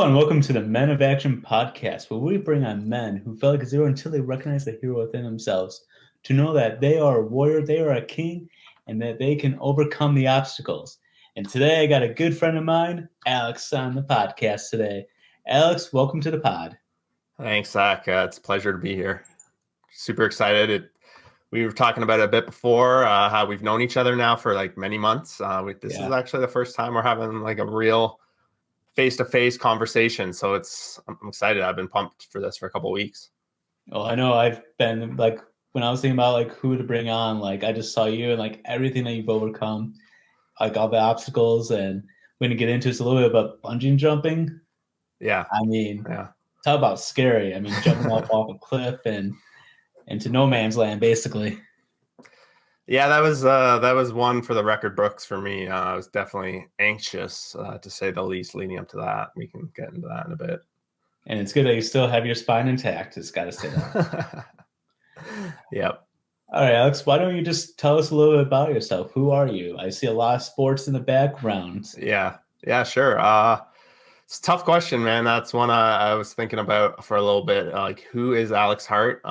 and welcome to the Men of Action podcast, where we bring on men who felt like a zero until they recognize the hero within themselves, to know that they are a warrior, they are a king, and that they can overcome the obstacles. And today I got a good friend of mine, Alex, on the podcast today. Alex, welcome to the pod. Thanks, Zach. It's a pleasure to be here. Super excited. We were talking about it a bit before, how we've known each other now for like many months. This is actually the first time we're having like a real face-to-face conversation. So I'm excited. I've been pumped for this for a couple of weeks. Oh, I know. I've been like, when I was thinking about like who to bring on, like I just saw you and like everything that you've overcome, like all the obstacles, and we're going to get into this a little bit about bungee jumping. Yeah. I mean, talk about scary. I mean, jumping off a cliff and into no man's land, basically. Yeah, that was one for the record books for me. I was definitely anxious, to say the least, leading up to that. We can get into that in a bit. And it's good that you still have your spine intact. It's got to say that. Yep. All right, Alex, why don't you just tell us a little bit about yourself? Who are you? I see a lot of sports in the background. Yeah, sure. It's a tough question, man. That's one I was thinking about for a little bit. Like, who is Alex Hart?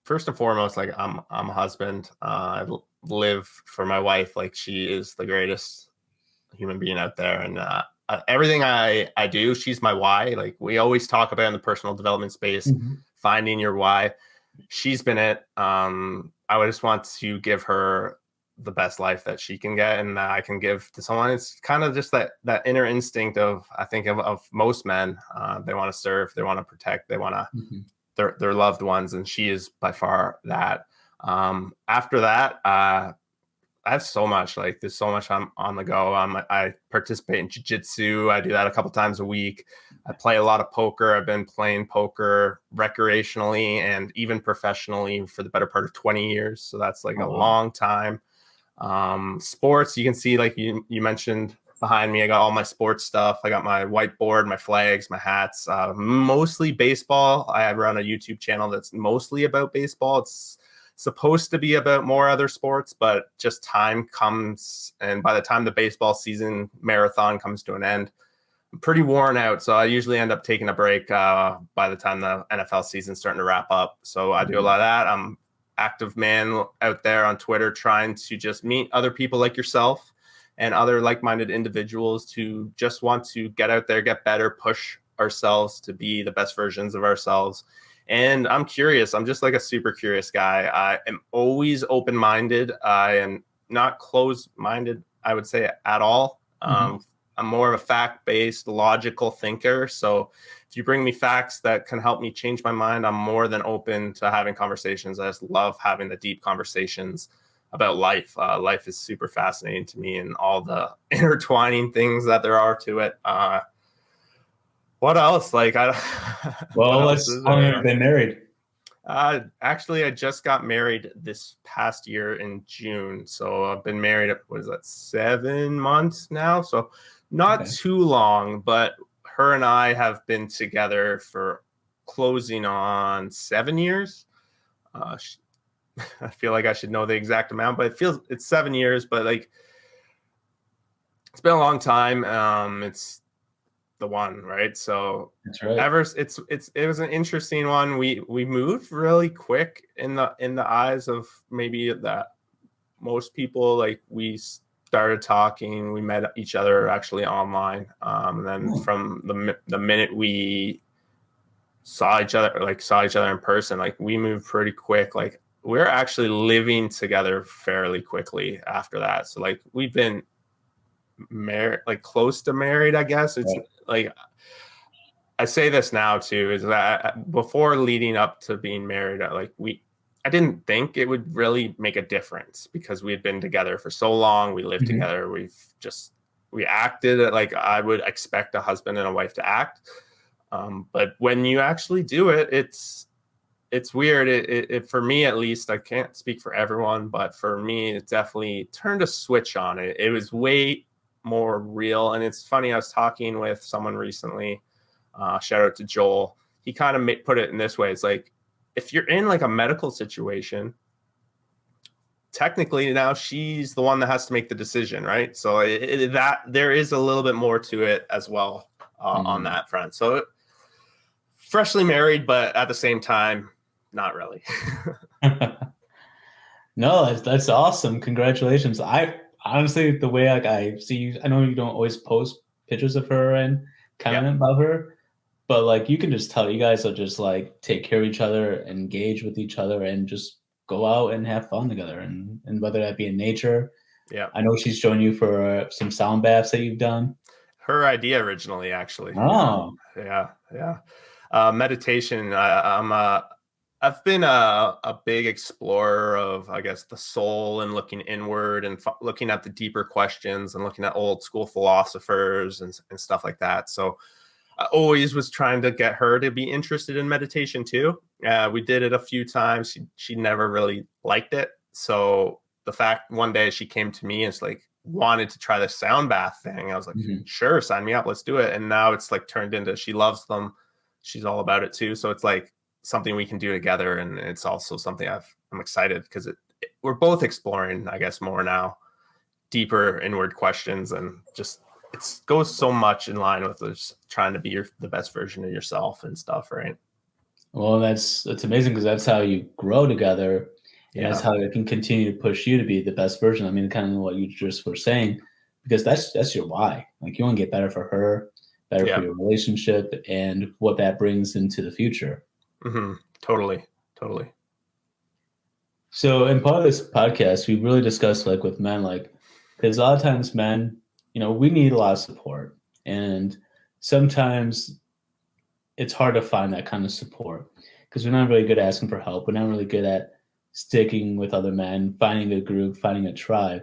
First and foremost, like I'm a husband. I live for my wife. Like, she is the greatest human being out there, and everything I do, she's my why. Like, we always talk about in the personal development space, finding your why. She's been it. I just want to give her the best life that she can get and that I can give to someone. It's kind of just that inner instinct of, I think, of most men. They want to serve, they want to protect, they want to their loved ones, and she is by far that. After that, I have so much. Like, there's so much on the go. I participate in jiu-jitsu. I do that a couple times a week. I play a lot of poker. I've been playing poker recreationally and even professionally for the better part of 20 years. So that's like a long time. Sports, you can see, like you mentioned behind me, I got all my sports stuff. I got my whiteboard, my flags, my hats, mostly baseball. I run a YouTube channel that's mostly about baseball. It's supposed to be about more other sports, but just time comes, and by the time the baseball season marathon comes to an end, I'm pretty worn out. So I usually end up taking a break by the time the NFL season's starting to wrap up. So I do a lot of that. I'm active man out there on Twitter, trying to just meet other people like yourself and other like-minded individuals to just want to get out there, get better, push ourselves to be the best versions of ourselves. And I'm curious. I'm just like a super curious guy. I am always open-minded. I am not closed-minded, I would say, at all. I'm more of a fact-based, logical thinker. So if you bring me facts that can help me change my mind, I'm more than open to having conversations. I just love having the deep conversations about life. Life is super fascinating to me, and all the intertwining things that there are to it. What else? Like, how long have you been married? Actually, I just got married this past year in June. So I've been married, 7 months now? So not too long, but her and I have been together for closing on 7 years. I feel like I should know the exact amount, but it's 7 years, but like, it's been a long time. It's the one, right? So that's right. It was an interesting one. We moved really quick in the eyes of maybe that most people. Like, we started talking, we met each other actually online, and then from the minute we saw each other in person, like, we moved pretty quick. Like, we're actually living together fairly quickly after that. So like, we've been married, like close to married, I guess. It's like, I say this now too, is that before leading up to being married, I didn't think it would really make a difference because we had been together for so long. We lived together. We acted like I would expect a husband and a wife to act. But when you actually do it, it's weird. It for me, at least, I can't speak for everyone, but for me, it definitely turned a switch on it. It was way more real. And it's funny, I was talking with someone recently, shout out to Joel. He kind of put it in this way. It's like, if you're in like a medical situation, technically now she's the one that has to make the decision, right? So that there is a little bit more to it as well. on that front. So freshly married, but at the same time, not really. No, that's awesome. Congratulations. I honestly, the way I see you, I know you don't always post pictures of her and comment about her, but like you can just tell you guys will just like take care of each other, engage with each other, and just go out and have fun together. And whether that be in nature, Yeah. I know she's joined you for some sound baths that you've done. Her idea originally, actually. Oh, Yeah. Meditation. I've been a big explorer of, I guess, the soul and looking inward and looking at the deeper questions and looking at old school philosophers and stuff like that. So I always was trying to get her to be interested in meditation too. We did it a few times. She never really liked it. So the fact one day she came to me and it's like wanted to try the sound bath thing. I was like, sure, sign me up. Let's do it. And now it's like turned into, she loves them. She's all about it too. So it's like something we can do together. And it's also something I'm excited because we're both exploring, I guess, more now, deeper inward questions, and just it goes so much in line with just trying to be the best version of yourself and stuff, right? well, that's amazing because that's how you grow together, and that's how it can continue to push you to be the best version. I mean, kind of what you just were saying, because that's your why. Like you want to get better for her, better for your relationship, and what that brings into the future. Totally. So in part of this podcast, we really discuss like with men, like because a lot of times men, we need a lot of support, and sometimes it's hard to find that kind of support because we're not really good at asking for help. We're not really good at sticking with other men, finding a group, finding a tribe.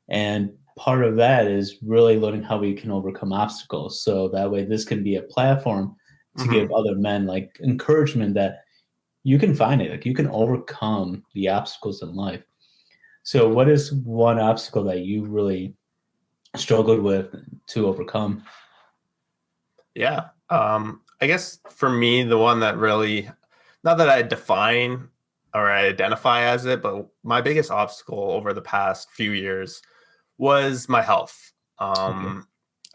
And part of that is really learning how we can overcome obstacles. So that way this can be a platform to give other men like encouragement that you can find it. Like you can overcome the obstacles in life. So what is one obstacle that you really struggled with to overcome? Yeah. I guess for me, the one that really, not that I define or I identify as it, but my biggest obstacle over the past few years was my health. I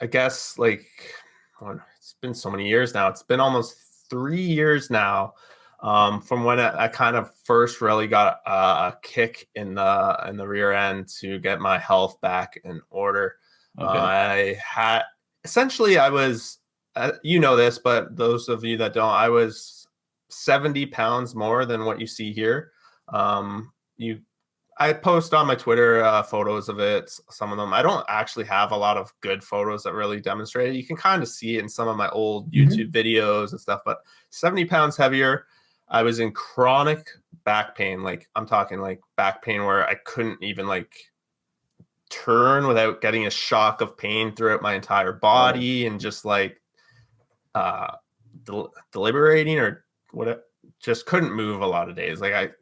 guess like it's been so many years now. It's been almost 3 years now from when I kind of first really got a kick in the rear end to get my health back in order. I had essentially I was you know this, but those of you that don't, I was 70 pounds more than what you see here. I post on my Twitter photos of it, some of them. I don't actually have a lot of good photos that really demonstrate it. You can kind of see it in some of my old YouTube videos and stuff, but 70 pounds heavier. I was in chronic back pain. Like I'm talking like back pain where I couldn't even like turn without getting a shock of pain throughout my entire body and just like deliberating or what, just couldn't move a lot of days. Like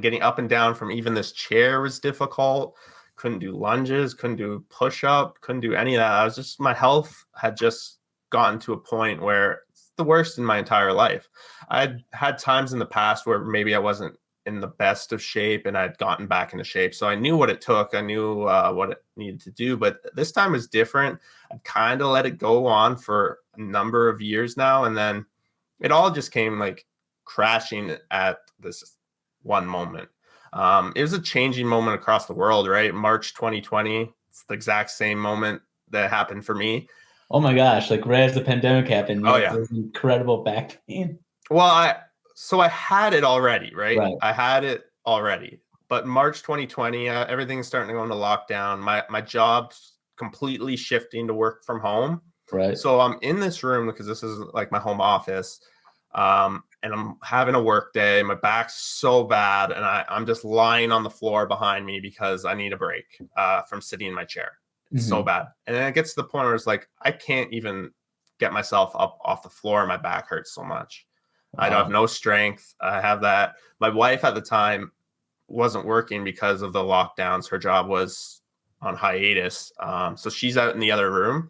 getting up and down from even this chair was difficult. Couldn't do lunges, couldn't do push-up, couldn't do any of that. My health had just gotten to a point where it's the worst in my entire life. I'd had times in the past where maybe I wasn't in the best of shape and I'd gotten back into shape. So I knew what it took. I knew what it needed to do, but this time was different. I kind of let it go on for a number of years now. And then it all just came like crashing at this one moment. It was a changing moment across the world, right? March 2020. It's the exact same moment that happened for me. Oh my gosh, like right as the pandemic happened, oh yeah, incredible back pain. Well, I had it already, right? I had it already. But March 2020, everything's starting to go into lockdown. My job's completely shifting to work from home. Right. So I'm in this room because this is like my home office. And I'm having a work day. My back's so bad. And I'm just lying on the floor behind me because I need a break from sitting in my chair. It's so bad. And then it gets to the point where it's like, I can't even get myself up off the floor. My back hurts so much. Wow. I don't have no strength. I have that. My wife at the time wasn't working because of the lockdowns. Her job was on hiatus. So she's out in the other room.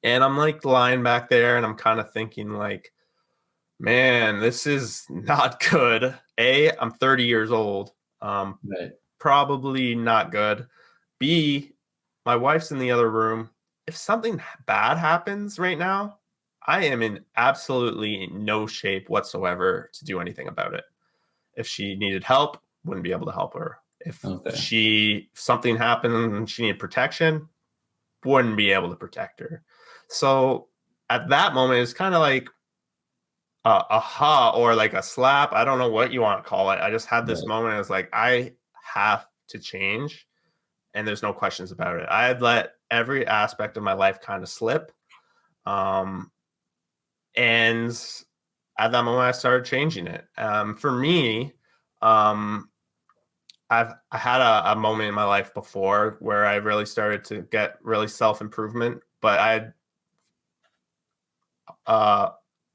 And I'm like lying back there and I'm kind of thinking like, man, this is not good. I'm 30 years old. Probably not good. B, my wife's in the other room. if something bad happens right now, I am in absolutely no shape whatsoever to do anything about it. If she needed help, wouldn't be able to help her. If Okay. something happened and she needed protection, wouldn't be able to protect her. So at that moment, it's kind of like a ha or like a slap. I don't know what you want to call it. I just had this Right. moment. It's like, I have to change, and there's no questions about it. I had let every aspect of my life kind of slip. Um, and at that moment, I started changing it. For me, um, I had a moment in my life before where I really started to get really self improvement, uh,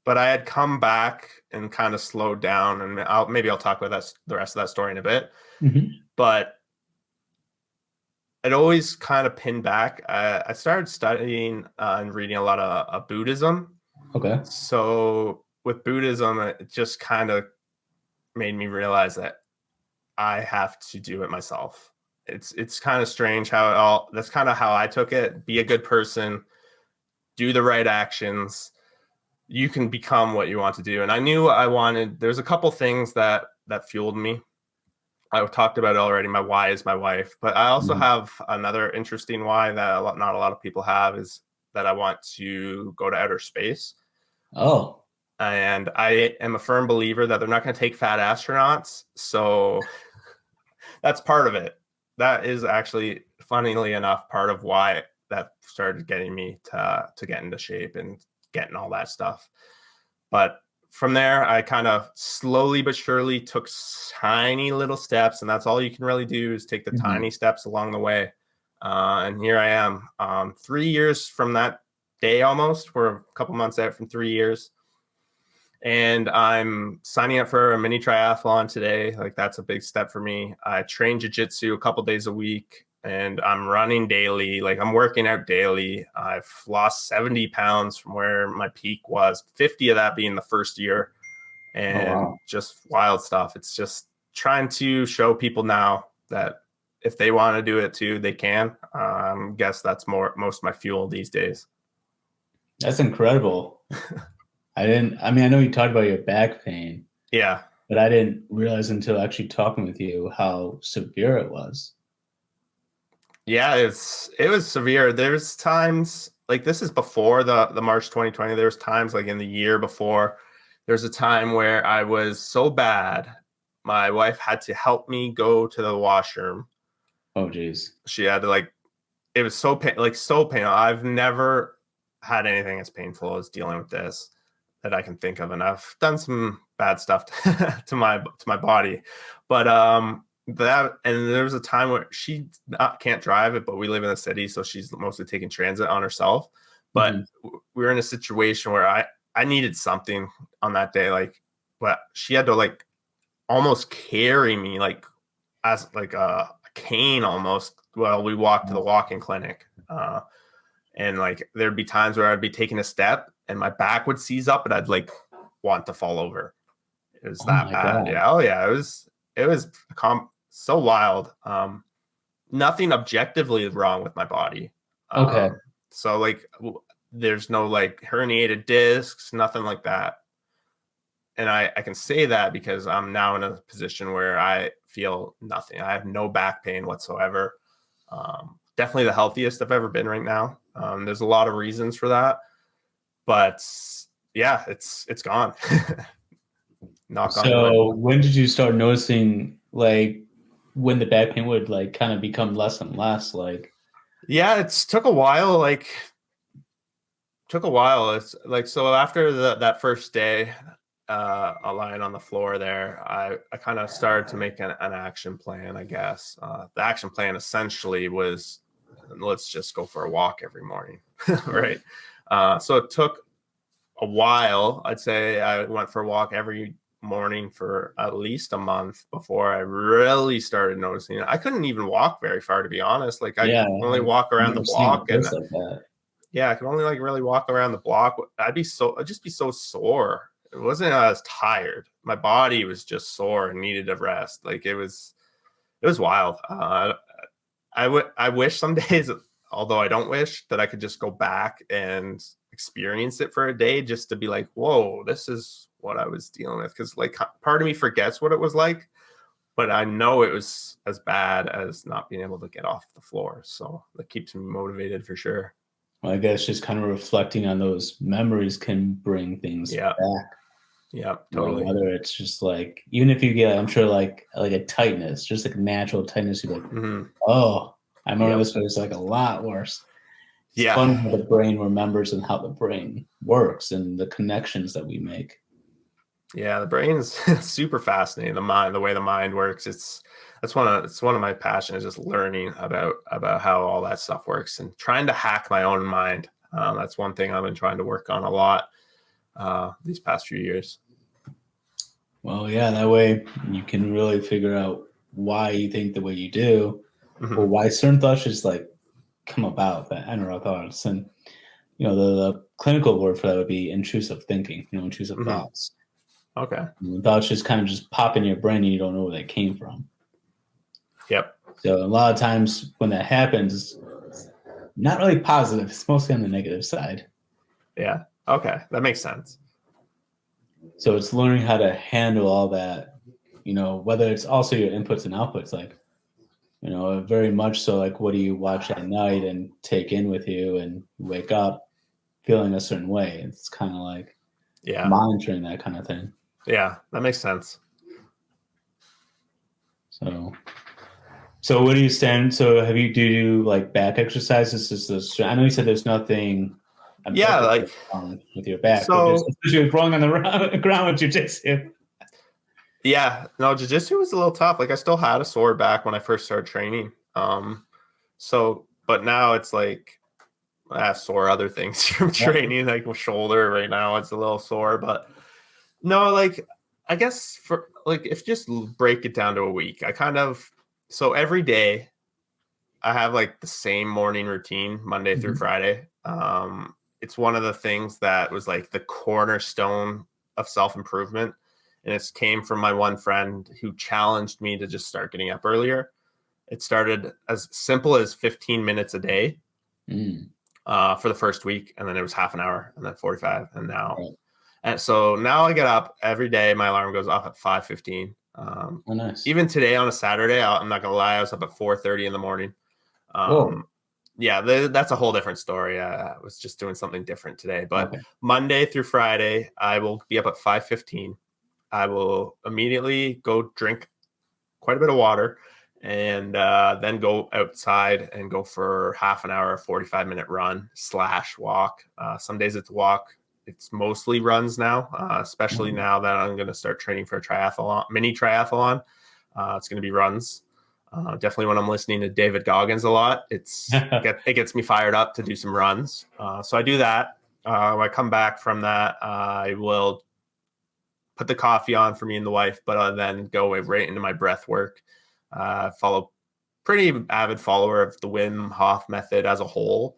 but I had come back and kind of slowed down, and maybe I'll talk about the rest of that story in a bit. Mm-hmm. But it always kind of pinned back. I started studying and reading a lot of Buddhism. Okay. So with Buddhism, it just kind of made me realize that I have to do it myself. It's kind of strange how that's kind of how I took it. Be a good person, do the right actions. You can become what you want to do. And I knew I wanted, there's a couple things that fueled me. I've talked about it already. My why is my wife, but I also Mhm. have another interesting why that not a lot of people have, is that I want to go to outer space. Oh, And I am a firm believer that they're not going to take fat astronauts. So that's part of it. That is actually, funnily enough, part of why that started getting me to get into shape and getting all that stuff. But from there, I kind of slowly but surely took tiny little steps, and that's all you can really do is take the mhm. tiny steps along the way. And here I am, 3 years from that day almost. We're a couple months out from 3 years. And I'm signing up for a mini triathlon today. Like, that's a big step for me. I train jiu-jitsu a couple days a week, and I'm running daily. Like, I'm working out daily. I've lost 70 pounds from where my peak was, 50 of that being the first year, Oh, and wow. just wild stuff. It's just trying to show people now that if they want to do it too, they can. Guess that's most of my fuel these days. That's incredible. I mean, I know you talked about your back pain, Yeah. but I didn't realize until actually talking with you how severe it was. Yeah, it was severe. There's times like, this is before the March 2020. There's times like in the year before. There's a time where I was so bad, my wife had to help me go to the washroom. Oh, geez. She had to, like, it was so painful. I've never had anything as painful as dealing with this that I can think of, and I've done some bad stuff to my body, but that, and there was a time where she can't drive it, but we live in the city, so she's mostly taking transit on herself. But Mhm. we were in a situation where I needed something on that day, like, but she had to, like, almost carry me, like, as like a cane almost, while we walked to the Oh, walking clinic. And like, there'd be times where I'd be taking a step and my back would seize up and I'd like want to fall over. It was oh that my bad. God. Yeah. Oh yeah. It was so wild. Nothing objectively wrong with my body. Okay. So like, there's no like herniated discs, nothing like that. And I can say that because I'm now in a position where I feel nothing. I have no back pain whatsoever. Definitely the healthiest I've ever been right now. There's a lot of reasons for that, but yeah, it's gone. Knock on wood. So when did you start noticing like when the back pain would like kind of become less and less? Like, Yeah, it's took a while. Like, took a while. It's like, so after that first day, lying on the floor there, I kind of started to make an action plan, I guess. The action plan essentially was, let's just go for a walk every morning, right? So it took a while. I'd say I went for a walk every morning for at least a month before I really started noticing it. I couldn't even walk very far, to be honest. Like, I yeah, could only I've walk around the never seen a block, and post like that. yeah, I could only like really walk around the block. I'd just be so sore. It wasn't I was tired. My body was just sore and needed a rest. Like, it was wild. I wish some days although I don't wish that I could just go back and experience it for a day just to be like, whoa, this is what I was dealing with. Because like part of me forgets what it was like, but I know it was as bad as not being able to get off the floor. So that keeps me motivated for sure. Well, I guess just kind of reflecting on those memories can bring things back. Yeah, totally. Whether it's just like, even if you get, I'm sure like a tightness, just like natural tightness, you're like, oh, I remember this was like a lot worse. It's fun how the brain remembers and how the brain works and the connections that we make. Yeah, the brain is super fascinating. The way the mind works. It's one of my passions, just learning about how all that stuff works and trying to hack my own mind. That's one thing I've been trying to work on a lot these past few years. Well, yeah, that way you can really figure out why you think the way you do, or why certain thoughts just like come about, that general thoughts. And the clinical word for that would be intrusive thinking. Intrusive thoughts. Okay. Thoughts just kind of just pop in your brain and you don't know where they came from. Yep. So a lot of times when that happens, it's not really positive. It's mostly on the negative side. Yeah. Okay. That makes sense. So it's learning how to handle all that, whether it's also your inputs and outputs, like, very much so, like, what do you watch at night and take in with you and wake up feeling a certain way? It's kind of like monitoring that kind of thing. Yeah, that makes sense. So what do you stand? So have you do like back exercises? I know you said there's nothing. Like wrong with your back, so, but especially wrong on the ground with jiu-jitsu. Yeah, no, jiu-jitsu was a little tough. Like I still had a sore back when I first started training. But now it's like I have sore other things from training, like my shoulder right now, it's a little sore. But no, like I guess for like if you just break it down to a week, so every day I have like the same morning routine, Monday through Friday. It's one of the things that was like the cornerstone of self-improvement. And it came from my one friend who challenged me to just start getting up earlier. It started as simple as 15 minutes a day for the first week. And then it was half an hour and then 45. And now, and so now I get up every day. My alarm goes off at 5:15. Nice. Even today on a Saturday, I'm not gonna lie, I was up at 4:30 in the morning. Yeah, that's a whole different story. I was just doing something different today, but Monday through Friday, I will be up at 5:15. I will immediately go drink quite a bit of water and then go outside and go for half an hour, 45-minute run / walk. Some days it's walk. It's mostly runs now, especially now that I'm going to start training for a mini triathlon. It's going to be runs. Definitely when I'm listening to David Goggins a lot, it gets me fired up to do some runs. So I do that. When I come back from that, I will put the coffee on for me and the wife, but then go right into my breath work. Follow pretty avid follower of the Wym Hoff method as a whole,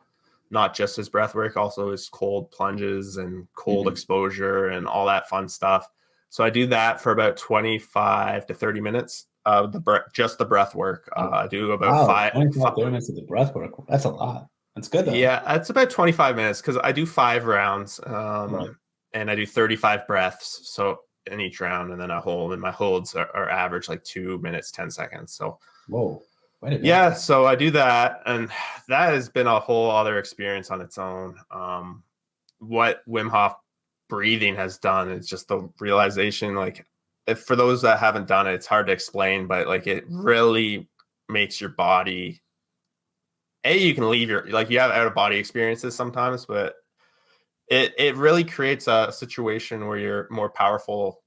not just his breath work, also his cold plunges and cold exposure and all that fun stuff. So I do that for about 25 to 30 minutes. Just the breath work. I do about 30 minutes of the breath work. That's a lot. That's good though. Yeah, it's about 25 minutes because I do 5 rounds and I do 35 breaths. So in each round, and then I hold, and my holds are average like 2 minutes, 10 seconds. So yeah, so I do that, and that has been a whole other experience on its own. What Wym Hoff breathing has done is just the realization, like, for those that haven't done it, it's hard to explain, but like it really makes your body, you can leave you have out of body experiences sometimes, but it really creates a situation where you're more powerful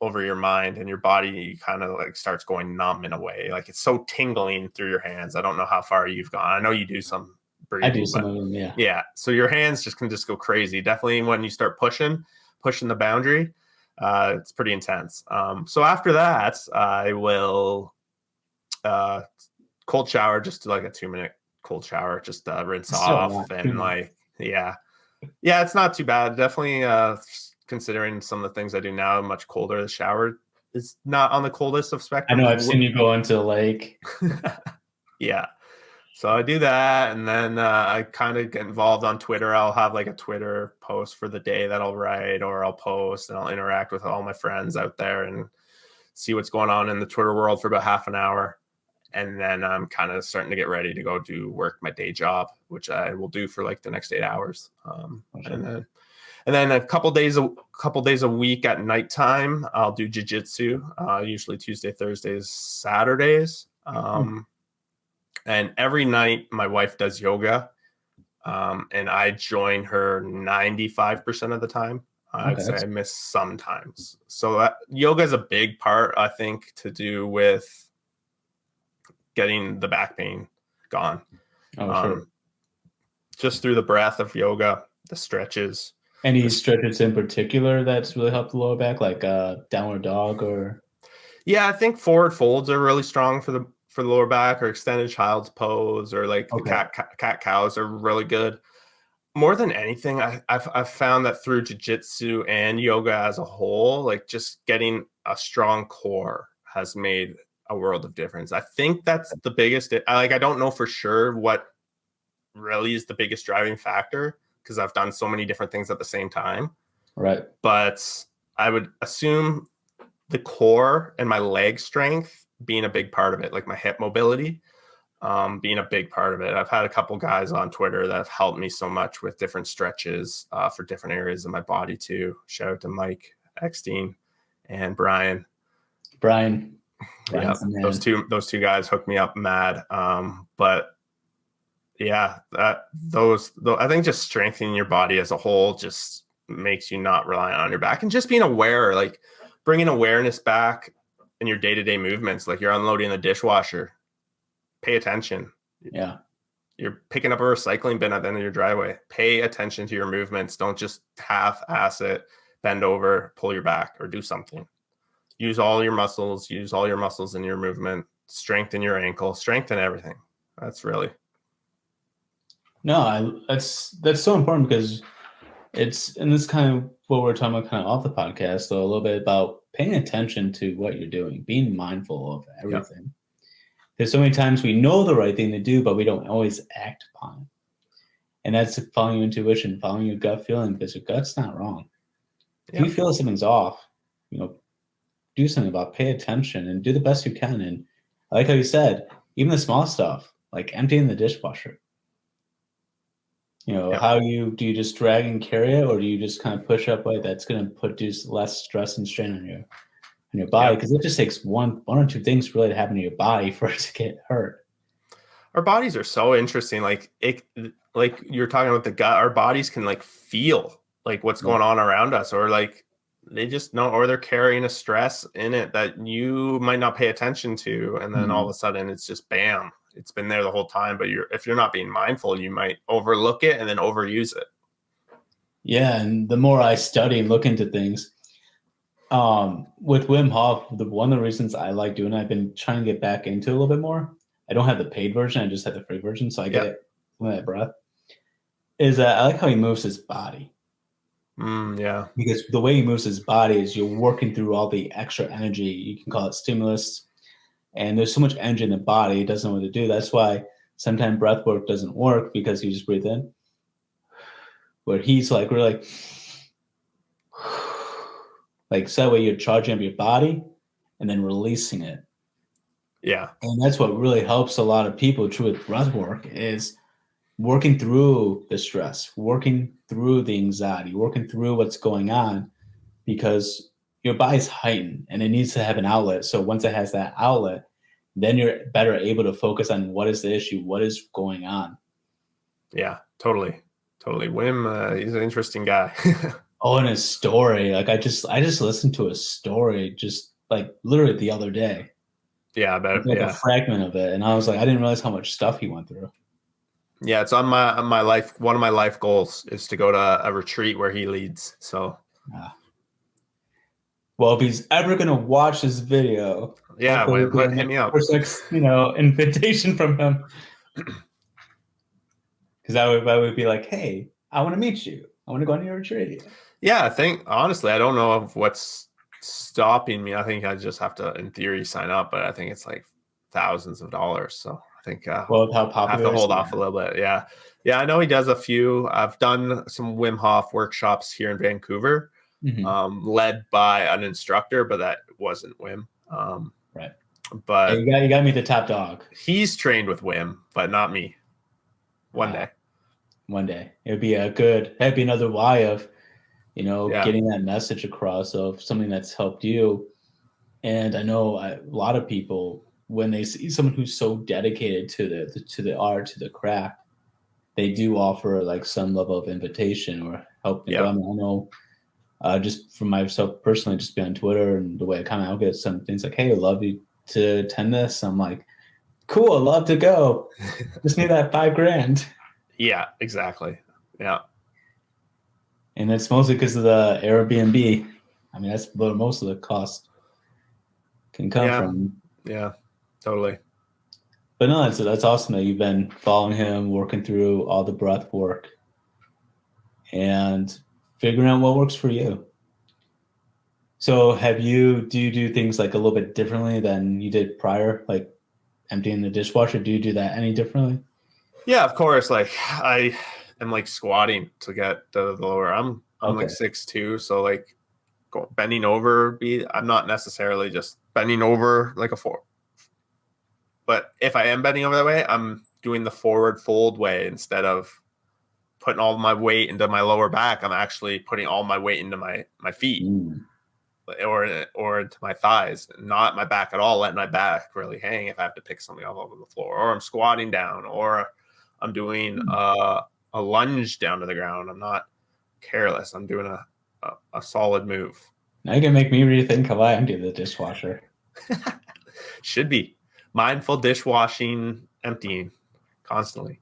over your mind, and your body kind of like starts going numb in a way. Like it's so tingling through your hands. I don't know how far you've gone. I know you do some breathing. I do some of them, yeah. Yeah. So your hands can just go crazy. Definitely when you start pushing the boundary, it's pretty intense. So after that, I will cold shower, just do like a 2-minute cold shower, just rinse off and it's not too bad. Definitely considering some of the things I do now, much colder. The shower is not on the coldest of spectrums. I know I've seen you go into the lake. Yeah. So I do that, and then I kind of get involved on Twitter. I'll have like a Twitter post for the day that I'll write, or I'll post and I'll interact with all my friends out there and see what's going on in the Twitter world for about half an hour. And then I'm kind of starting to get ready to go do work my day job, which I will do for like the next 8 hours. And then a couple days a week at nighttime, I'll do jiu-jitsu, usually Tuesday, Thursdays, Saturdays. And every night my wife does yoga, and I join her 95% of the time. I'd say I miss sometimes. So that yoga is a big part, I think, to do with getting the back pain gone. Sure. Just through the breath of yoga, the stretches. Any stretches in particular that's really helped the lower back, like downward dog or? Yeah, I think forward folds are really strong for the lower back, or extended child's pose, or like the cat cows are really good. More than anything, I've found that through jiu-jitsu and yoga as a whole, like just getting a strong core has made a world of difference. I think that's the biggest. I don't know for sure what really is the biggest driving factor, because I've done so many different things at the same time. Right. But I would assume the core and my leg strength being a big part of it, like my hip mobility, being a big part of it. I've had a couple guys on Twitter that have helped me so much with different stretches for different areas of my body too. Shout out to Mike Eckstein and Brian. Yeah, those two guys hooked me up mad. But yeah, I think just strengthening your body as a whole just makes you not rely on your back, and just being aware, like bringing awareness back in your day-to-day movements. Like you're unloading the dishwasher, pay attention. Yeah. You're picking up a recycling bin at the end of your driveway. Pay attention to your movements. Don't just half-ass it, bend over, pull your back, or do something. Use all your muscles in your movement, strengthen your ankle, strengthen everything. That's really. No, that's so important, because it's, and this kind of what we're talking about kind of off the podcast, though, a little bit about paying attention to what you're doing, being mindful of everything. Yep. There's so many times we know the right thing to do, but we don't always act upon it. And that's following your intuition, following your gut feeling, because your gut's not wrong. If you feel something's off, do something about it, pay attention and do the best you can. And I like how you said, even the small stuff, like emptying the dishwasher. How do you just drag and carry it, or do you just kind of push up weight that's going to put less stress and strain on your body? Because it just takes one or two things really to happen to your body for it to get hurt. Our bodies are so interesting. Like you're talking about the gut, our bodies can like feel like what's going on around us, or like they just know, or they're carrying a stress in it that you might not pay attention to, and then all of a sudden it's just bam. It's been there the whole time, but if you're not being mindful, you might overlook it and then overuse it. Yeah, and the more I study and look into things, with Wym Hoff, one of the reasons I like doing it, I've been trying to get back into it a little bit more. I don't have the paid version; I just have the free version, so I get it with that breath. Is that I like how he moves his body. Yeah, because the way he moves his body is you're working through all the extra energy. You can call it stimulus. And there's so much energy in the body, it doesn't know what to do. That's why sometimes breath work doesn't work, because you just breathe in. Where he's like, really like, so that way you're charging up your body and then releasing it. Yeah. And that's what really helps a lot of people with breath work, is working through the stress, working through the anxiety, working through what's going on, because your body's heightened and it needs to have an outlet. So once it has that outlet, then you're better able to focus on what is the issue, what is going on. Yeah, totally. Wym, he's an interesting guy. And his story, like I just listened to his story just like literally the other day. Yeah, I bet. Like a fragment of it, and I was like, I didn't realize how much stuff he went through. Yeah, it's on my life. One of my life goals is to go to a retreat where he leads. So. Well, if he's ever gonna watch this video, hit me up. First, invitation from him, because I would be like, hey, I want to meet you. I want to go on your retreat. Yeah, I think honestly, I don't know of what's stopping me. I think I just have to, in theory, sign up, but I think it's like thousands of dollars. So I think Well, how I have popular to is hold he off a now? little bit. Yeah. Yeah, I know he does a few. I've done some Wim Hof workshops here in Vancouver, Mhm. led by an instructor, but that wasn't Wim. Right. Hey, But you got to meet the top dog. he's trained with Wim, but not me. One day. One day. That'd be another why of, Yeah. getting that message across of something that's helped you. And I know a lot of people, when they see someone who's so dedicated to the art, to the craft, they do offer like some level of invitation or help them go. Yeah. I mean, I know just for myself personally, just be on Twitter and the way I come out, get some things like, "Hey, I'd love you to attend this." I'm like, "Cool, I'd love to go. Just need that $5,000." Yeah, exactly. Yeah. And it's mostly because of the Airbnb. I mean, that's where most of the cost can come Yeah. from. Yeah. Totally. But no, that's awesome that you've been following him, working through all the breath work, and figuring out what works for you. So, do you do things like a little bit differently than you did prior, like emptying the dishwasher? Do you do that any differently? Yeah, of course. Like I am like squatting to get the lower. I'm like Okay. 6'2", so like bending over I'm not necessarily just bending over like a four. But if I am bending over that way, I'm doing the forward fold way instead of putting all my weight into my lower back. I'm actually putting all my weight into my feet Mm. or into my thighs, not my back at all, letting my back really hang if I have to pick something up over the floor, or I'm squatting down, or I'm doing a lunge down to the ground. I'm not careless. I'm doing a solid move. Now you can make me rethink how I empty the dishwasher. Should be mindful dishwashing, emptying constantly.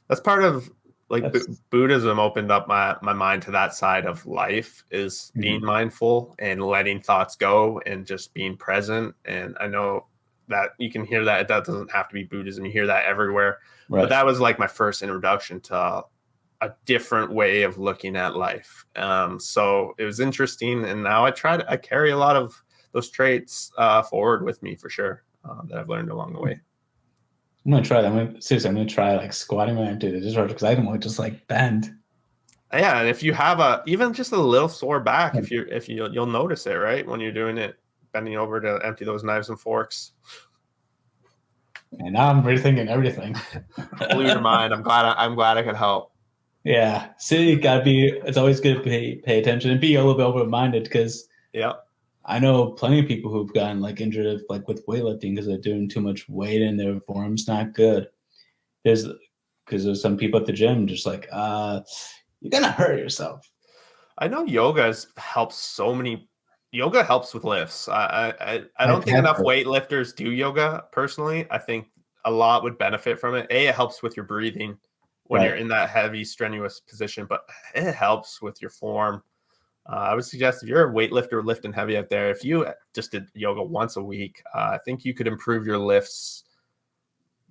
That's part of like That's Buddhism opened up my mind to that side of life, is being Mhm. mindful and letting thoughts go and just being present. And I know that you can hear that doesn't have to be Buddhism. You hear that everywhere. But Right. that was like my first introduction to a different way of looking at life. So it was interesting. And now I carry a lot of those traits forward with me for sure, that I've learned along the way. I'm gonna try that. I'm gonna try like squatting when I empty the dishwasher because I don't want to just like bend. Yeah, and if you have even just a little sore back, you'll notice it, right, when you're doing it, bending over to empty those knives and forks. And now I'm rethinking everything. Blew your mind. I'm glad I could help. Yeah. See, it's always good to pay attention and be a little bit open-minded because Yeah. I know plenty of people who've gotten like injured like with weightlifting because they're doing too much weight and their form's not good. Because there's some people at the gym just like, you're gonna hurt yourself. I know yoga helps with lifts. I don't I've think had enough to, weightlifters do yoga personally. I think a lot would benefit from it. It helps with your breathing when you're right. in that heavy, strenuous position, but it helps with your form. I would suggest if you're a weightlifter lifting heavy out there, if you just did yoga once a week, I think you could improve your lifts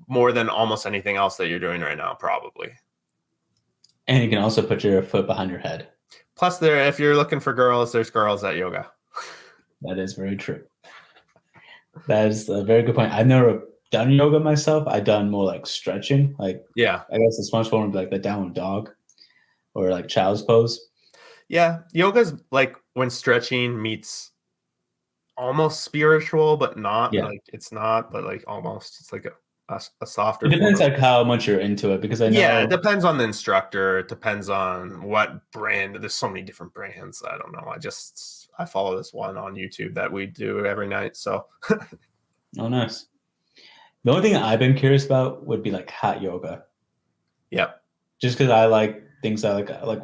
more than almost anything else that you're doing right now, probably. And you can also put your foot behind your head. Plus, if you're looking for girls, there's girls at yoga. That is very true. That is a very good point. I've never done yoga myself. I've done more like stretching. Like Yeah. I guess the smallest form would be like the downward dog or like child's pose. Yeah. Yoga's like when stretching meets almost spiritual, but not Yeah. like it's not, but like almost it's like a softer It depends form. like how much you're into it because I Yeah, it know depends on the instructor. It depends on what brand. There's so many different brands. I don't know. I follow this one on YouTube that we do every night. So oh nice. The only thing I've been curious about would be like hot yoga. yeah, Just because I like things that I like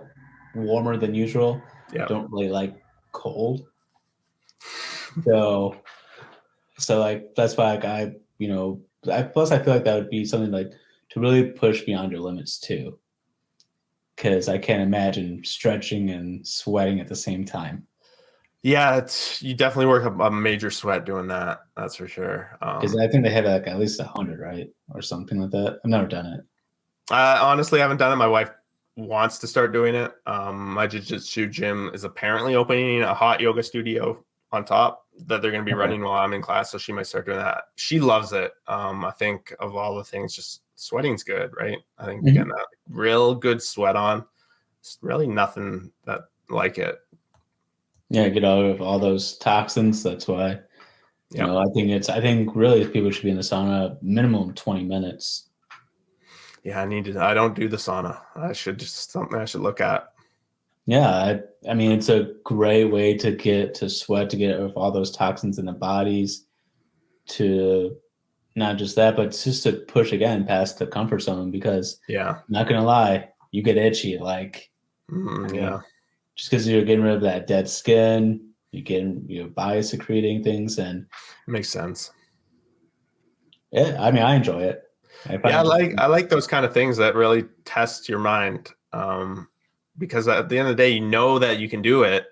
warmer than usual. I yeah, don't really like cold. So like that's why like plus I feel like that would be something like to really push beyond your limits too. Because I can't imagine stretching and sweating at the same time. yeah. It's you definitely work a major sweat doing that. That's for sure. Because I think they have like at least 100, right, or something like that. I've never done it. I honestly haven't done it. My wife wants to start doing it. My jiu-jitsu gym is apparently opening a hot yoga studio on top that they're going to be running while I'm in class, so she might start doing that. She loves it. I think of all the things, just sweating's good, right? I think getting that real good sweat on, it's really nothing that like it. Yeah, get out of all those toxins. That's why. You know, I think really people should be in the sauna minimum 20 minutes. Yeah, I don't do the sauna. I should just something I should look at. Yeah, I mean, it's a great way to get to sweat, to get rid of all those toxins in the bodies, to not just that, but just to push again past the comfort zone, because not gonna lie, you get itchy. Like, just because you're getting rid of that dead skin, your body secreting things, and makes sense. Yeah, I mean, I enjoy it. I like those kind of things that really test your mind. Because at the end of the day, you know that you can do it,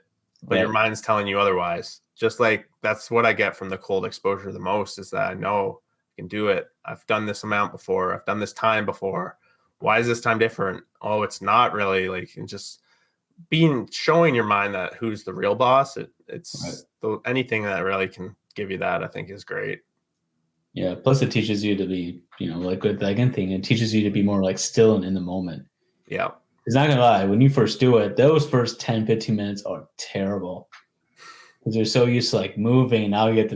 but your mind's telling you otherwise. Just like that's what I get from the cold exposure the most, is that I know I can do it. I've done this amount before. I've done this time before. Why is this time different? Oh, it's not really, like, and just showing your mind that who's the real boss. It's anything that really can give you that, I think, is great. Yeah. Plus it teaches you to be, like with that again thing, it teaches you to be more like still and in the moment. Yeah. It's not gonna lie, when you first do it, those first 10, 15 minutes are terrible. Because you're so used to like moving, and now you have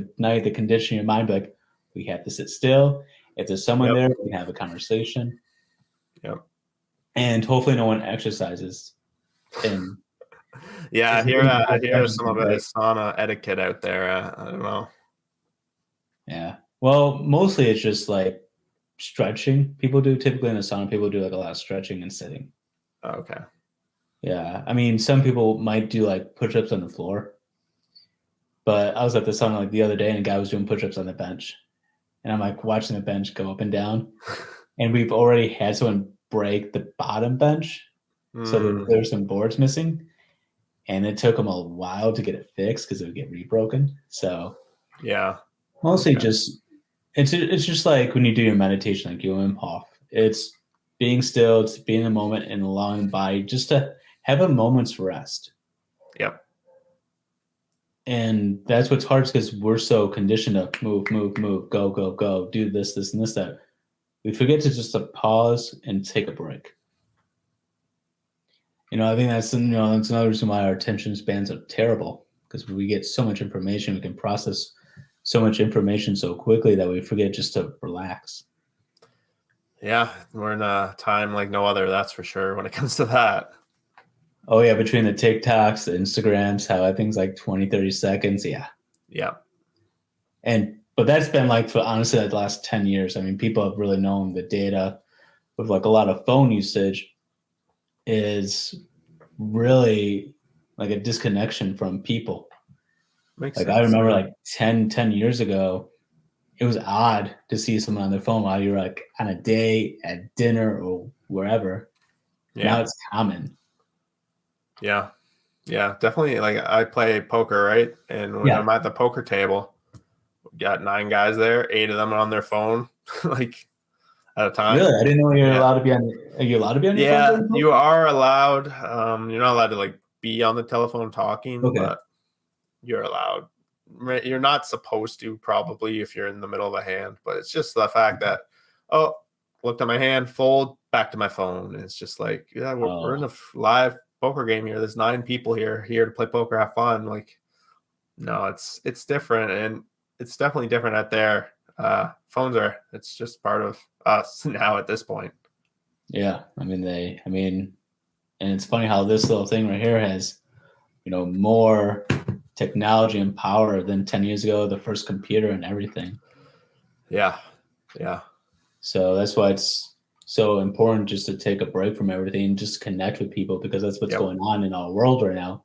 to condition your mind, like, we have to sit still. If there's someone there, we can have a conversation. Yep. And hopefully no one exercises. And I hear some of it is sauna etiquette out there. I don't know. Yeah. Well, mostly it's just like stretching. People do typically in the sauna, people do like a lot of stretching and sitting. Oh, okay. Yeah. I mean, some people might do like push-ups on the floor. But I was at the sauna like the other day and a guy was doing push-ups on the bench. And I'm like watching the bench go up and down. And we've already had someone break the bottom bench. So there's some boards missing. And it took them a while to get it fixed because it would get rebroken. So mostly just it's just like when you do your meditation, like Wym Hoff. It's being still, it's being in the moment and allowing the body just to have a moment's rest. Yep. And that's what's hard, because we're so conditioned to move, go, do this, and this, that. We forget to just pause and take a break. I think that's another reason why our attention spans are terrible, because we get so much information, we can process so much information so quickly that we forget just to relax. Yeah, we're in a time like no other, that's for sure, when it comes to that. Oh, yeah, between the TikToks, the Instagrams, how everything's like 20, 30 seconds, yeah. Yeah. But that's been like, for honestly, like the last 10 years. I mean, people have really known the data with like a lot of phone usage is really like a disconnection from people. Makes sense. I remember like 10 years ago, it was odd to see someone on their phone while you're like on a date, at dinner, or wherever. Yeah. Now it's common. Yeah, definitely. Like, I play poker, right? And when I'm at the poker table, we got 9 guys there, 8 of them are on their phone, like, at a time. Really? I didn't know you're allowed to be on. Are you allowed to be on your phone? Yeah, you are allowed. You're not allowed to like be on the telephone talking, but you're allowed. You're not supposed to, probably, if you're in the middle of a hand, but it's just the fact that, looked at my hand, fold, back to my phone. And it's just like, we're in a live poker game here. There's 9 people here to play poker, have fun. Like, no, it's different, and it's definitely different out there. Phones it's just part of us now at this point. Yeah, and it's funny how this little thing right here has, more technology and power than 10 years ago, the first computer and everything. Yeah. So that's why it's so important just to take a break from everything and just connect with people, because that's what's going on in our world right now.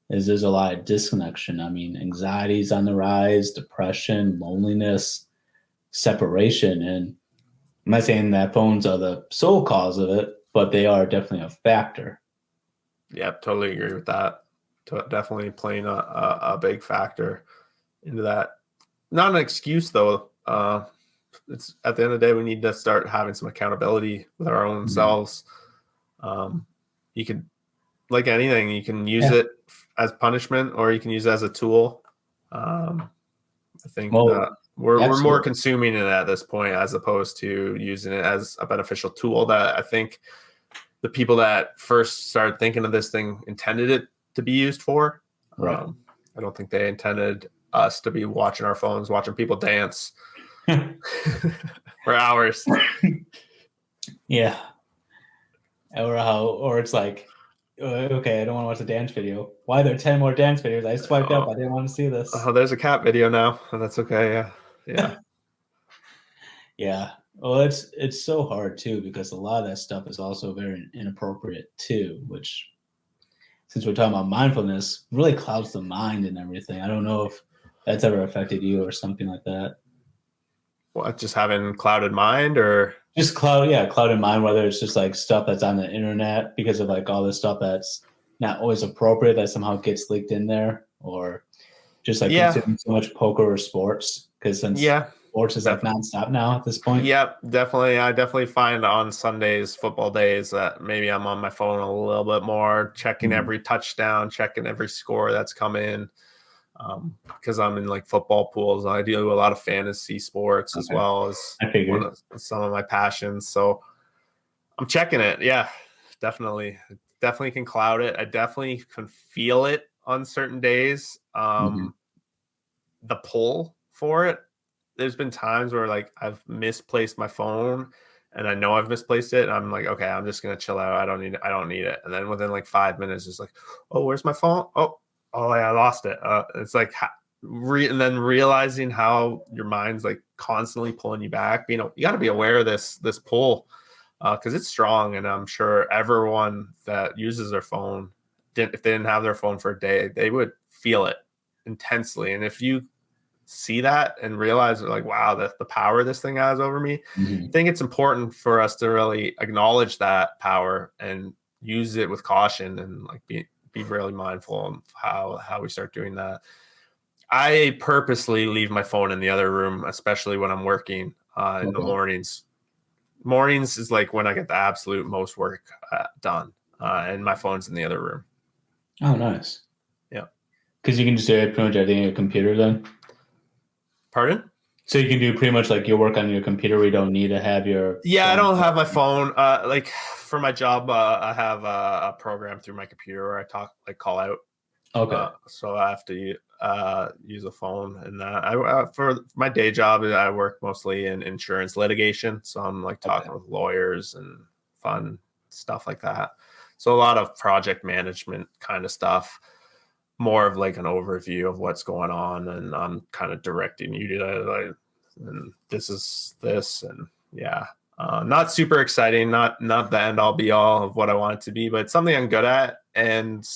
Is there's a lot of disconnection. I mean, anxiety is on the rise, depression, loneliness, separation. And I'm not saying that phones are the sole cause of it, but they are definitely a factor. Yeah, totally agree with that. Definitely playing a big factor into that. Not an excuse, though. It's at the end of the day, we need to start having some accountability with our own selves. You can, like anything, you can use it as punishment, or you can use it as a tool. I think Well, we're more absolutely. consuming it at this point as opposed to using it as a beneficial tool that I think the people that first started thinking of this thing intended it to be used for. Right. I don't think they intended us to be watching our phones, watching people dance for hours. Yeah. Or it's like, okay, I don't want to watch a dance video. Why are there 10 more dance videos? I swiped up. I didn't want to see this. Oh, there's a cat video now. That's okay. Yeah. Yeah. Yeah. Well, it's so hard too because a lot of that stuff is also very inappropriate too, which since we're talking about mindfulness, really clouds the mind and everything. I don't know if that's ever affected you or something like that. What, just having clouded mind or Just cloud in mind, whether it's just like stuff that's on the internet because of like all this stuff that's not always appropriate that somehow gets leaked in there, or just like yeah. consuming so much poker or sports because since Yeah. sports is like nonstop now at this point. Yep, definitely. I definitely find on Sundays, football days, that maybe I'm on my phone a little bit more, checking every touchdown, checking every score that's come in. Because I'm in like football pools. I do a lot of fantasy sports as well as I figured. some of my passions. So I'm checking it. Yeah, definitely. Definitely can cloud it. I definitely can feel it on certain days. The pull for it. There's been times where like I've misplaced my phone and I know I've misplaced it. And I'm like, okay, I'm just gonna chill out. I don't need it. And then within like 5 minutes, it's like, oh, where's my phone? Oh yeah, I lost it. It's like, and then realizing how your mind's like constantly pulling you back. You got to be aware of this pull because it's strong. And I'm sure everyone that uses their phone, if they didn't have their phone for a day, they would feel it intensely. And if you see that and realize like, wow, the power this thing has over me, I think it's important for us to really acknowledge that power and use it with caution and like be really mindful of how we start doing that. I purposely leave my phone in the other room, especially when I'm working in the mornings. Mornings is like when I get the absolute most work done, and my phone's in the other room. Oh, nice. Yeah. Because you can just do pretty much everything on your computer then? Pardon? So you can do pretty much like your work on your computer where you don't need to have your Yeah, I phone. don't have my phone. Like for my job, I have a program through my computer where I call out. Okay. So I have to use a phone, and for my day job, I work mostly in insurance litigation. So I'm like talking with lawyers and fun stuff like that. So a lot of project management kind of stuff, more of like an overview of what's going on, and I'm kind of directing you to that. And this is this, and yeah, not super exciting, not the end all be all of what I want it to be, but it's something I'm good at, and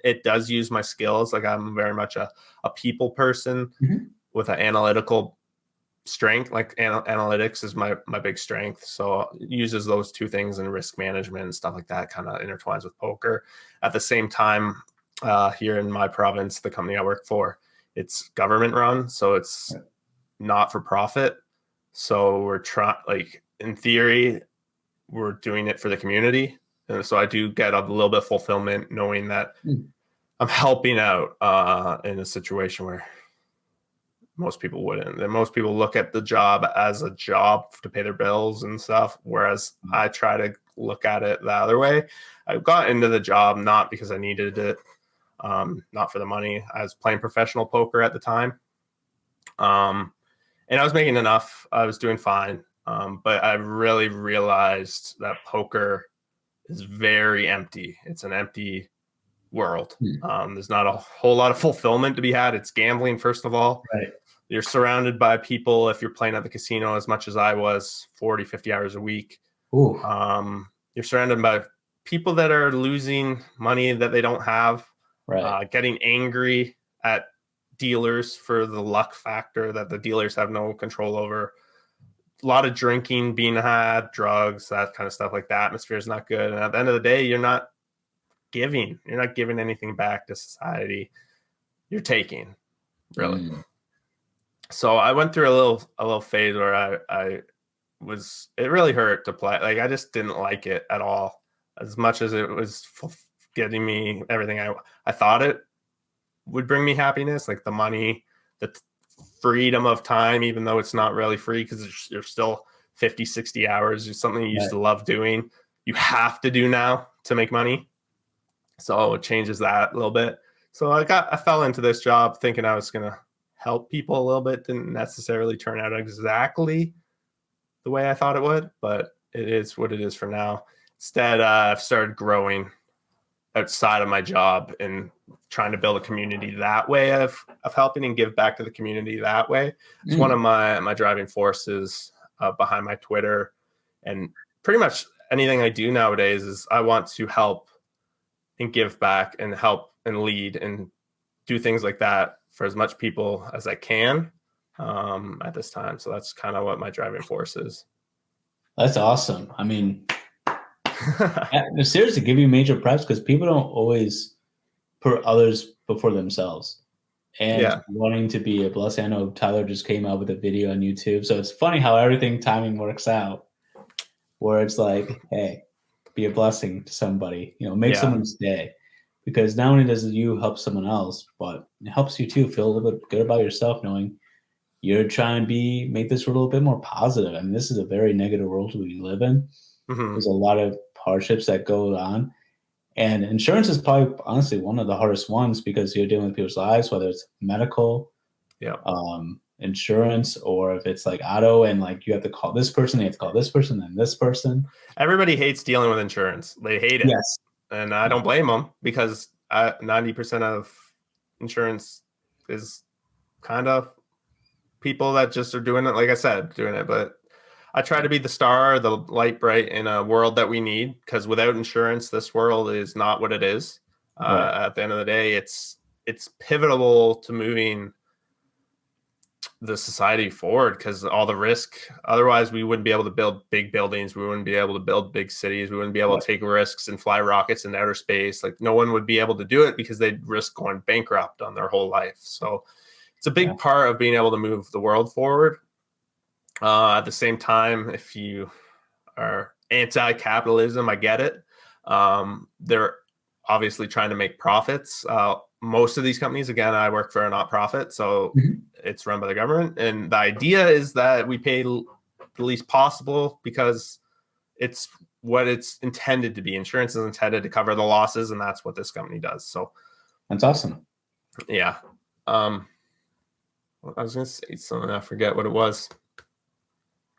it does use my skills. Like I'm very much a people person with an analytical strength. Like analytics is my big strength. So it uses those two things in risk management and stuff like that, kind of intertwines with poker. At the same time, here in my province, the company I work for, it's government run. So it's not for profit. So we're like in theory, we're doing it for the community. And so I do get a little bit of fulfillment knowing that I'm helping out in a situation where most people wouldn't. And most people look at the job as a job to pay their bills and stuff, whereas I try to look at it the other way. I got into the job not because I needed it, not for the money. I was playing professional poker at the time, and I was making enough. I was doing fine, but I really realized that poker is very empty. It's an empty world. There's not a whole lot of fulfillment to be had. It's gambling, first of all. Right. You're surrounded by people, if you're playing at the casino as much as I was, 40, 50 hours a week. You're surrounded by people that are losing money that they don't have, getting angry at dealers for the luck factor that the dealers have no control over. A lot of drinking being had, drugs, that kind of stuff. Like the atmosphere is not good. And at the end of the day, you're not giving anything back to society. You're taking, really. So I went through a little phase where it really hurt to play. Like I just didn't like it at all, as much as it was getting me everything I thought it would bring me happiness, like the money, the freedom of time, even though it's not really free because you're still 50, 60 hours. It's something you used to love doing. You have to do now to make money. So it changes that a little bit. So I fell into this job thinking I was going to help people a little bit. Didn't necessarily turn out exactly the way I thought it would, but it is what it is for now. Instead, I've started growing outside of my job and trying to build a community that way of helping and give back to the community that way. It's one of my driving forces behind my Twitter, and pretty much anything I do nowadays is I want to help and give back and help and lead and do things like that for as much people as I can at this time. So that's kind of what my driving force is. That's awesome. I mean, seriously, give you major props because people don't always put others before themselves and wanting to be a blessing. I know Tyler just came out with a video on YouTube. So it's funny how everything timing works out where it's like, hey, be a blessing to somebody, make someone's day, because not only does you help someone else, but it helps you too feel a little bit good about yourself, knowing you're trying to make this world a little bit more positive. I mean, this is a very negative world we live in. There's a lot of hardships that go on, and insurance is probably honestly one of the hardest ones because you're dealing with people's lives, whether it's medical, insurance, or if it's like auto and like you have to call this person, you have to call this person, and this person. Everybody hates dealing with insurance. They hate it. Yes. And I don't blame them because 90% of insurance is kind of people that just are doing it, like I said, doing it. But I try to be the star, the light bright in a world that we need, because without insurance, this world is not what it is. At the end of the day, it's pivotal to moving the society forward because all the risk. Otherwise, we wouldn't be able to build big buildings. We wouldn't be able to build big cities. We wouldn't be able to take risks and fly rockets in outer space. Like no one would be able to do it because they'd risk going bankrupt on their whole life. So it's a big part of being able to move the world forward. At the same time, if you are anti-capitalism, I get it. They're obviously trying to make profits. Most of these companies, again, I work for a not-profit, so it's run by the government. And the idea is that we pay the least possible because it's what it's intended to be. Insurance is intended to cover the losses, and that's what this company does. So that's awesome. Yeah. I was going to say something. I forget what it was.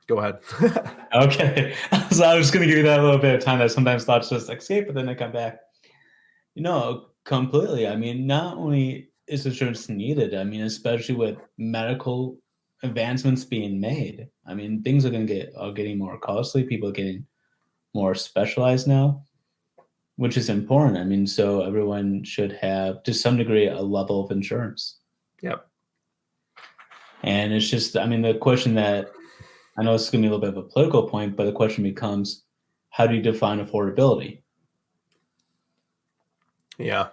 Go ahead. Okay. So I was going to give you that little bit of time that sometimes thoughts just escape, but then they come back. Completely. I mean, not only is insurance needed, I mean, especially with medical advancements being made. I mean, things are getting more costly. People are getting more specialized now, which is important. I mean, so everyone should have, to some degree, a level of insurance. Yep. And it's just, I mean, the question that, I know it's going to be a little bit of a political point, but the question becomes, how do you define affordability? Yeah.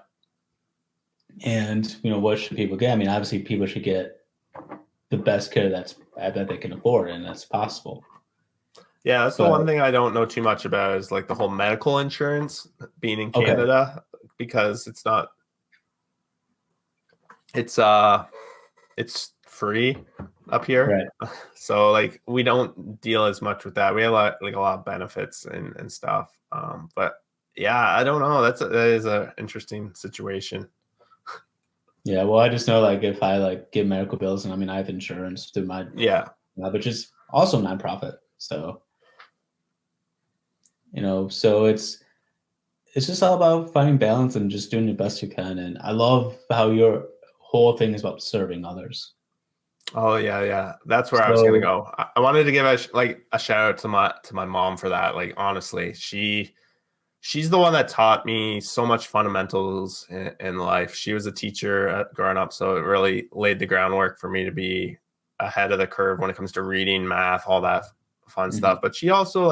And, what should people get? I mean, obviously people should get the best care that they can afford, and that's possible. Yeah, that's the one thing I don't know too much about is like the whole medical insurance being in Canada, because it's not, it's free up here. Right. So like we don't deal as much with that. We have a lot of benefits and stuff. But yeah, I don't know. That is an interesting situation. Yeah, well, I just know like if I get medical bills, and I mean I have insurance through my which is also nonprofit. So so it's just all about finding balance and just doing the best you can. And I love how your whole thing is about serving others. Oh yeah. That's where I was gonna go. I wanted to give a shout out to my mom for that. Like honestly, she's the one that taught me so much fundamentals in life. She was a teacher growing up, so it really laid the groundwork for me to be ahead of the curve when it comes to reading, math, all that fun stuff. But she also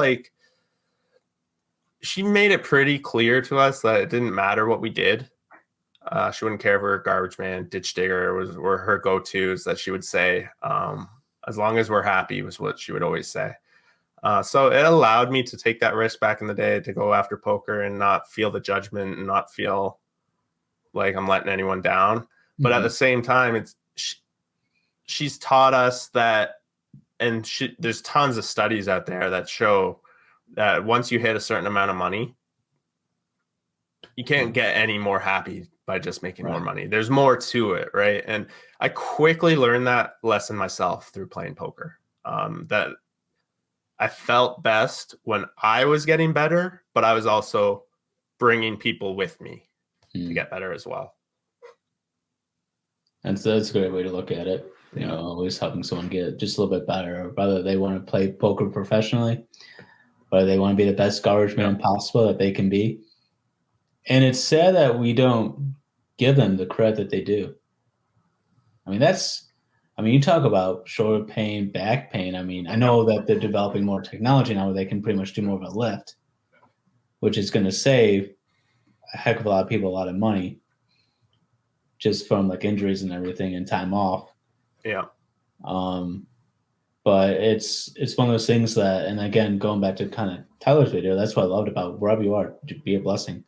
she made it pretty clear to us that it didn't matter what we did. She wouldn't care if we were garbage man, ditch digger were her go-tos that she would say. As long as we're happy was what she would always say. So it allowed me to take that risk back in the day to go after poker and not feel the judgment and not feel like I'm letting anyone down. But at the same time, she's taught us that, and there's tons of studies out there that show that once you hit a certain amount of money, you can't get any more happy by just making more money. There's more to it, right? And I quickly learned that lesson myself through playing poker. That I felt best when I was getting better, but I was also bringing people with me to get better as well. And so that's a great way to look at it. You know, always helping someone get just a little bit better, whether they want to play poker professionally, whether they want to be the best garbage man possible that they can be. And it's sad that we don't give them the credit that they do. I mean, you talk about shoulder pain, back pain. I mean, I know that they're developing more technology now where they can pretty much do more of a lift, which is going to save a heck of a lot of people a lot of money just from like injuries and everything and time off. Yeah. But it's one of those things that, and again, going back to kind of Tyler's video, that's what I loved about wherever you are, be a blessing.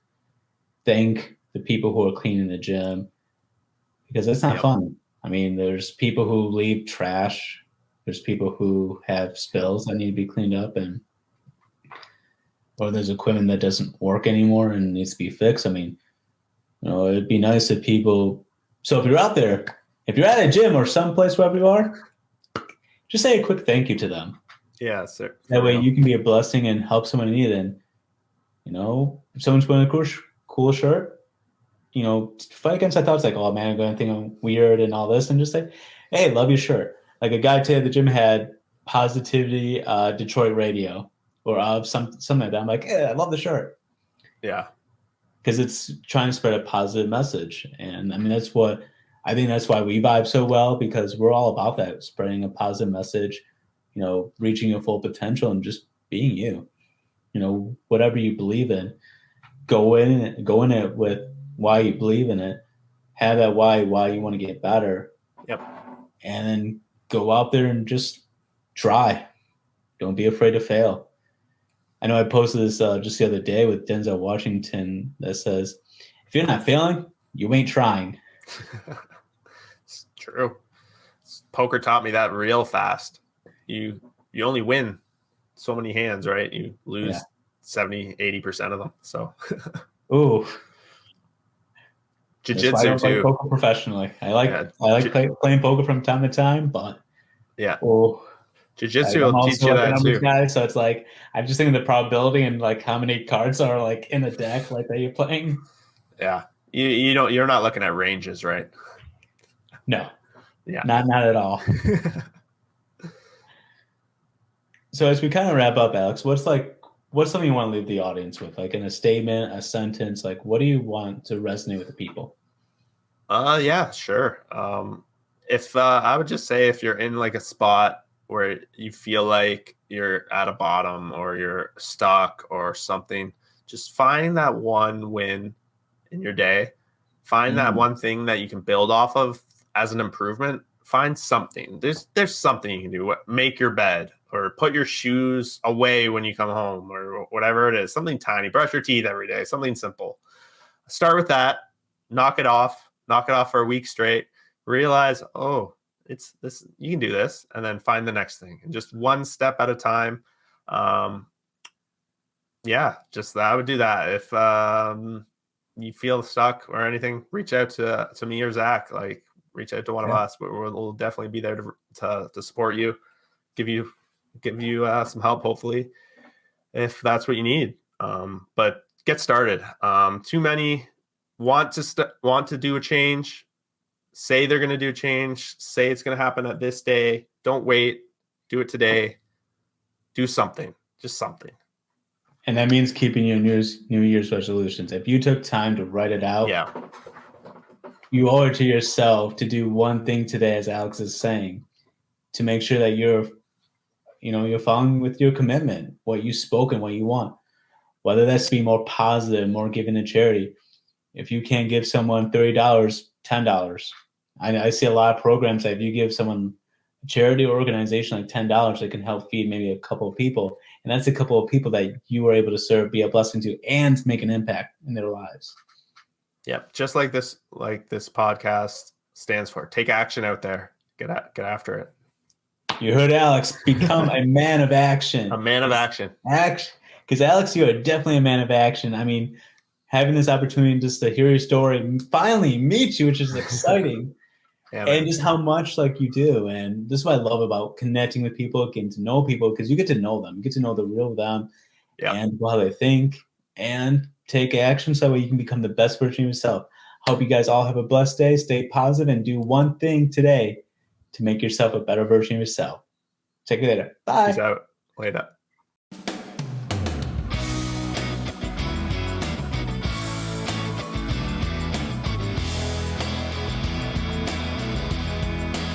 Thank the people who are cleaning the gym, because it's not fun. I mean, there's people who leave trash. There's people who have spills that need to be cleaned up, or there's equipment that doesn't work anymore and needs to be fixed. I mean, you know, it'd be nice if people. So if you're out there, if you're at a gym or someplace wherever you are, just say a quick thank you to them. Yeah, sir. That way you can be a blessing and help someone in need. And, you know, if someone's wearing a cool shirt, you know, fight against that thoughts like, oh man, I'm going to think I'm weird and all this, and just say, hey, love your shirt. Like a guy today at the gym had Positivity Detroit Radio or something like that. I'm like, yeah, I love the shirt. Yeah. Because it's trying to spread a positive message. And I mean, that's why we vibe so well, because we're all about that, spreading a positive message, you know, reaching your full potential and just being you. You know, whatever you believe in, go in it with why you believe in it, have that why you want to get better. Yep. And then go out there and just try. Don't be afraid to fail. I know I posted this just the other day with Denzel Washington that says, if you're not failing, you ain't trying. It's true. Poker taught me that real fast. You only win so many hands, right? You lose 70-80% of them. So ooh. Jiu-jitsu too. Play poker professionally. I like playing poker from time to time, but Jiu-jitsu will teach you that too. Guy, so it's like I'm just thinking the probability and like how many cards are like in a deck like that you're playing. Yeah, you're not looking at ranges, right? No, not at all. So as we kind of wrap up, Alex, what's something you want to leave the audience with, like in a statement, a sentence? Like, what do you want to resonate with the people? Yeah, sure. If I would just say, if you're in like a spot where you feel like you're at a bottom or you're stuck or something, just find that one win in your day. Find that one thing that you can build off of as an improvement. Find something. There's something you can do. Make your bed, or put your shoes away when you come home, or whatever it is. Something tiny. Brush your teeth every day. Something simple. Start with that. Knock it off for a week straight. Realize, it's this, you can do this, and then find the next thing, and just one step at a time. I would do that. If you feel stuck or anything, reach out to me or Zach. Like, reach out to one of us. We'll definitely be there to support you, give you some help, hopefully, if that's what you need. But get started. Too many want to do a change. Say they're going to do a change. Say it's going to happen at this day. Don't wait. Do it today. Do something. Just something. And that means keeping your New Year's resolutions. If you took time to write it out, you owe it to yourself to do one thing today, as Alex is saying, to make sure that you're following with your commitment, what you spoke and what you want. Whether that's to be more positive, more giving to charity. If you can't give someone $30, $10. I see a lot of programs that if you give someone a charity or organization like $10, they can help feed maybe a couple of people. And that's a couple of people that you were able to serve, be a blessing to, and make an impact in their lives. Yep. Just like this podcast, stands for. Take action out there. Get after it. You heard Alex. Become a man of action. A man of action. Because Alex, you are definitely a man of action. I mean, having this opportunity just to hear your story and finally meet you, which is exciting. Yeah, and just how much like you do. And this is what I love about connecting with people, getting to know people, because you get to know them. You get to know the real them and how they think and take action so that way you can become the best version of yourself. Hope you guys all have a blessed day. Stay positive and do one thing today to make yourself a better version of yourself. Check you later. Bye. Peace out. Later.